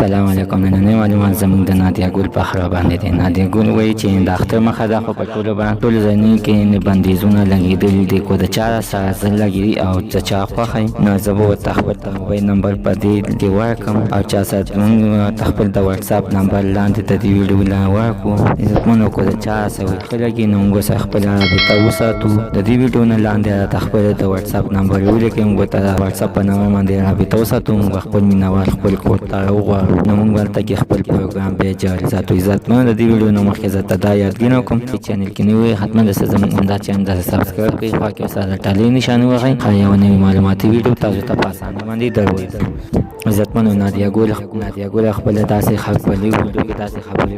السلام علیکم. نننۍ معلومات زموږ د نادیه ګل په خبره باندې دي. نادیه ګل وایي چې د اختر مخه ده، خو په ټولو ځایونو کې بندیزونه لګېدلي دي. که د چا سره زه لګي او د چا خوښه وي، نو زه به ورته خپل د موبایل نمبر په دې کې ورکړم، او چا سره موږ خپل د واتساپ نمبر لاندې د دې ویډیو لاندې ورکړو. عزتمنو، که د چا سره ښه لګي، نو موږ سره خپله رابطه وساتو. د دې ویډیو نه لاندې راته خپل د واتساپ نمبر ولیکئ، موږ ته د واتساپ په نمبر باندې رابطه وساتو. موږ خپل مینوال خپل کور ته راوغواړو، نو موږ هلته کې خپل پروګرام بیا جاري ساتو. عزتمنو، د دې ویډیو نه مخکې زه ته دا یادګي کوم چې چینل کې نوی یې، حتما د زموږ همدا چینل داسې سبسکرایب کړئ، خوا کې ورسره د ټالۍ نښاني ووهئ، ښایي یوه نوې معلوماتي ویډیو تاسو ته په اسانۍ باندې دروځي. عزتمنو، نادیه ګل خپله داسې خپلې ویډیو کې داسې خبرې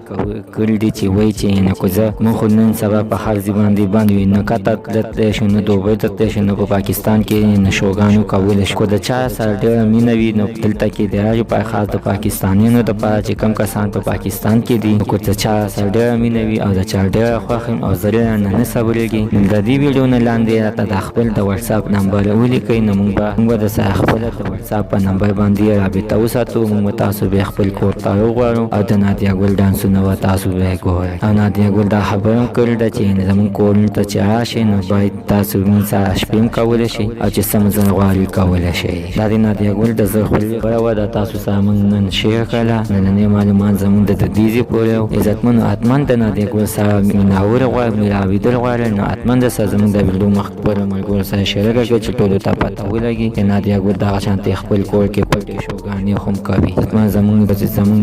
کړي دي چې وایي چې که زه موږ خو نن سبا په هر ځای باندې وي، نه قطر تللی شو، نه دوبۍ ته تللی شو، نه په پاکستان کې نه شوګانو کولی شو. که د چا سره ډېره مینه وي، نو دلته کې د هغې په خاص د پاکستانیانو دپاره چې کوم کسان په پاکستان کې دي، که د چا سره ډېره مینه وي او د چا ډېره خوښ یم او زه ډېره نه صبرېږي، نو د دې ویډیو نه لاندې راته د خپل د واتساپ نمبر ولیکئ، نو موږ به د سره خپله د واتساپ په نمبر باندې رابطه وساتو. موږ تاسو به خپل کور ته وغواړو او د نادیه ګل ډانسونه به تاسو به ګورئ. او نادیه ګل دا خبره هم کړې ده چې زموږ کورونو ته چې راشئ، نو باید تاسو موږ سره شپې هم کولی شئ او چې څه زه غواړئ کولی شئ. دا د نادیه ګل د زړه خبره وه، دا تاسو سره موږ نن شیر کړله. نننۍ معلومات زموږ د دودیزې پورې و. عزتمنو، حتما د نادیه ګل سره میناور غواړئ، میناویدل غواړئ، نو حتما د سره زموږ د ویډیو مخکې خپلو ملګرو سره شریکه کړئ چې ټولو ته پته ولګي چې نادیه ګل دغه شانتې خپل کور کې پټې شوګانې هم کوي. حتما زموږ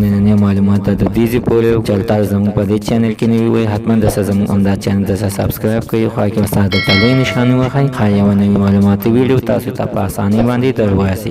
نننۍ معلومات د دودیزې پورې و. چې تاسو زموږ په دې چینل کې نوي وئ، حتما د سره زموږ همدا چینل د سره سبسکرایب کړئ، خوا کې ورسره د ټالۍ نښاني ووهئ، ښایي یوه نوې معلوماتي ویډیو تاسو ته په اسانۍ باندې در ورسي.